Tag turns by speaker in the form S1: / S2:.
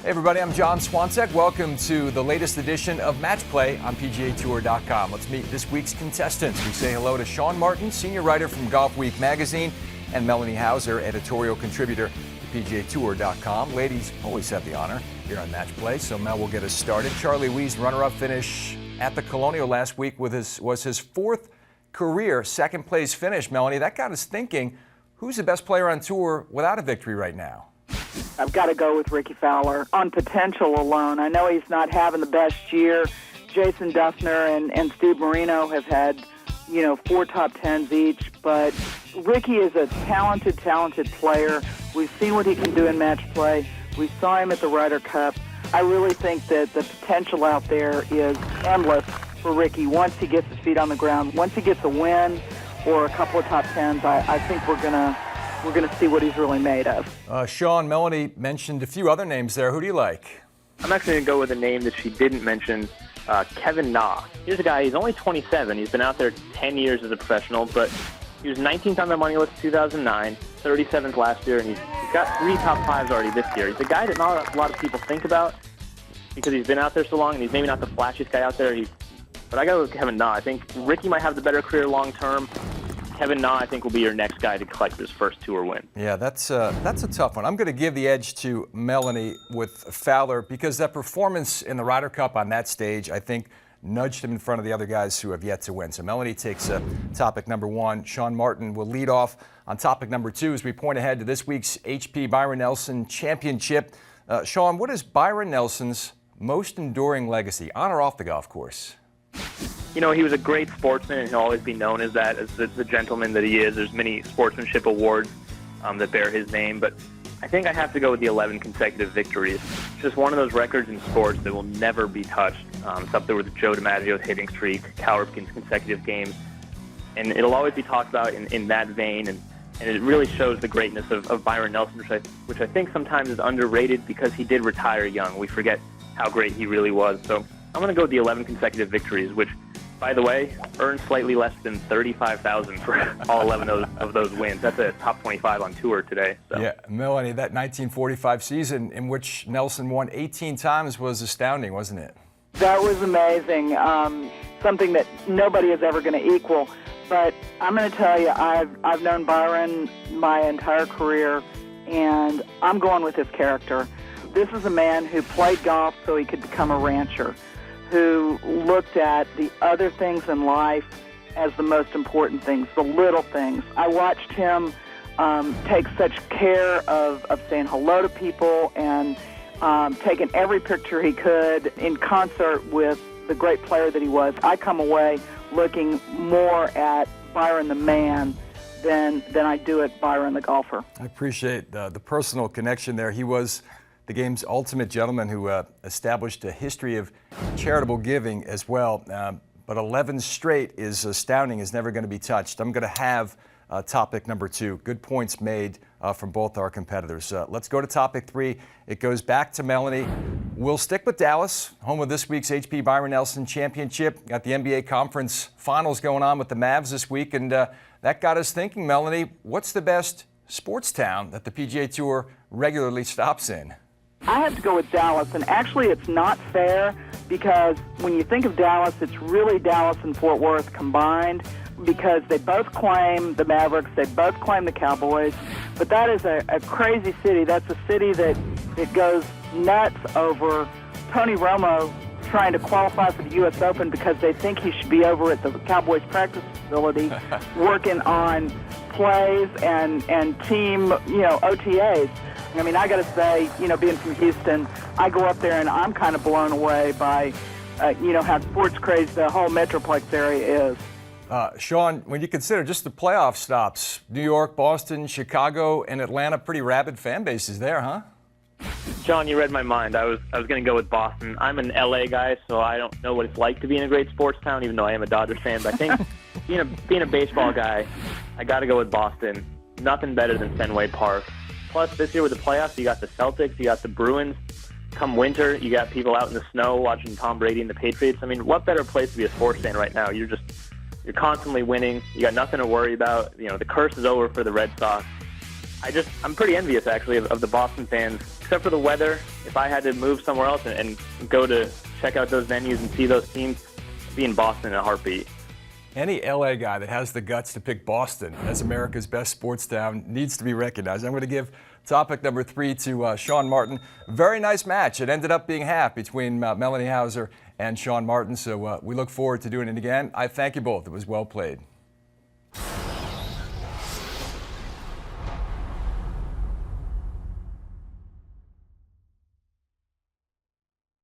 S1: Hey everybody, I'm John Swansek. Welcome to the latest edition of Match Play on PGA TOUR.com. Let's meet this week's contestants. We say hello to Sean Martin, senior writer from Golfweek magazine, and Melanie Hauser, editorial contributor to PGA TOUR.com. Ladies always have the honor here on Match Play, so Mel will get us started. Charlie Wee's runner-up finish at the Colonial last week was his fourth career second-place finish. Melanie, that got us thinking, who's the best player on tour without a victory right now?
S2: I've got to go with Ricky Fowler on potential alone. I know he's not having the best year. Jason Duffner and Steve Marino have had, 4 top 10s each, but Ricky is a talented player. We've seen what he can do in match play. We saw him at the Ryder Cup. I really think that the potential out there is endless for Ricky once he gets his feet on the ground. Once he gets a win or a couple of top 10s, I think we're going to see what he's really made of.
S1: Sean, Melanie mentioned a few other names there. Who do you like?
S3: I'm actually going to go with a name that she didn't mention, Kevin Na. Here's a guy, he's only 27. He's been out there 10 years as a professional, but he was 19th on the money list in 2009, 37th last year, and he's got 3 top 5s already this year. He's a guy that not a lot of people think about because he's been out there so long, and he's maybe not the flashiest guy out there. But I got to go with Kevin Na. I think Ricky might have the better career long term. Kevin Na, I think, will be your next guy to collect his first tour win.
S1: Yeah, that's a tough one. I'm going to give the edge to Melanie with Fowler because that performance in the Ryder Cup on that stage, I think, nudged him in front of the other guys who have yet to win. So Melanie takes topic number 1. Sean Martin will lead off on topic number 2 as we point ahead to this week's HP Byron Nelson Championship. Sean, what is Byron Nelson's most enduring legacy, on or off the golf course?
S3: He was a great sportsman, and he'll always be known as that, as the gentleman that he is. There's many sportsmanship awards that bear his name, but I think I have to go with the 11 consecutive victories. It's just one of those records in sports that will never be touched. It's up there with Joe DiMaggio's hitting streak, Cal Ripken's consecutive games, and it'll always be talked about in that vein, and it really shows the greatness of Byron Nelson, which I think sometimes is underrated because he did retire young. We forget how great he really was. So I'm going to go with the 11 consecutive victories, which, by the way, earned slightly less than $35,000 for all 11 of those wins. That's a top 25 on tour today. So.
S1: Yeah, Melanie, that 1945 season in which Nelson won 18 times was astounding, wasn't it?
S2: That was amazing. Something that nobody is ever going to equal. But I'm going to tell you, I've known Byron my entire career, and I'm going with his character. This is a man who played golf so he could become a rancher, who looked at the other things in life as the most important things, the little things. I watched him take such care of saying hello to people and taking every picture he could in concert with the great player that he was. I come away looking more at Byron the man than I do at Byron the golfer.
S1: I appreciate the personal connection there. He was the game's ultimate gentleman who established a history of charitable giving as well. But 11 straight is astounding, is never going to be touched. I'm going to have topic number 2. Good points made from both our competitors. Let's go to topic 3. It goes back to Melanie. We'll stick with Dallas, home of this week's HP Byron Nelson Championship. Got the NBA Conference Finals going on with the Mavs this week, and that got us thinking, Melanie, what's the best sports town that the PGA Tour regularly stops in?
S2: I have to go with Dallas, and actually it's not fair because when you think of Dallas, it's really Dallas and Fort Worth combined because they both claim the Mavericks, they both claim the Cowboys, but that is a crazy city. That's a city that goes nuts over Tony Romo trying to qualify for the U.S. Open because they think he should be over at the Cowboys practice facility working on plays and team, OTAs. I mean, I got to say, being from Houston, I go up there and I'm kind of blown away by, how sports crazy the whole Metroplex area is.
S1: Sean, when you consider just the playoff stops, New York, Boston, Chicago, and Atlanta, pretty rabid fan bases there, huh?
S3: John, you read my mind. I was going to go with Boston. I'm an LA guy, so I don't know what it's like to be in a great sports town, even though I am a Dodgers fan. But I think being a baseball guy, I got to go with Boston. Nothing better than Fenway Park. Plus, this year with the playoffs, you got the Celtics, you got the Bruins. Come winter, you got people out in the snow watching Tom Brady and the Patriots. I mean, what better place to be a sports fan right now? You're constantly winning. You got nothing to worry about. The curse is over for the Red Sox. I'm pretty envious actually of the Boston fans, except for the weather. If I had to move somewhere else and go to check out those venues and see those teams, I'd be in Boston in a heartbeat.
S1: Any LA guy that has the guts to pick Boston as America's best sports town needs to be recognized. I'm going to give topic number 3 to Sean Martin. Very nice match. It ended up being half between Melanie Hauser and Sean Martin, so we look forward to doing it again. I thank you both. It was well played.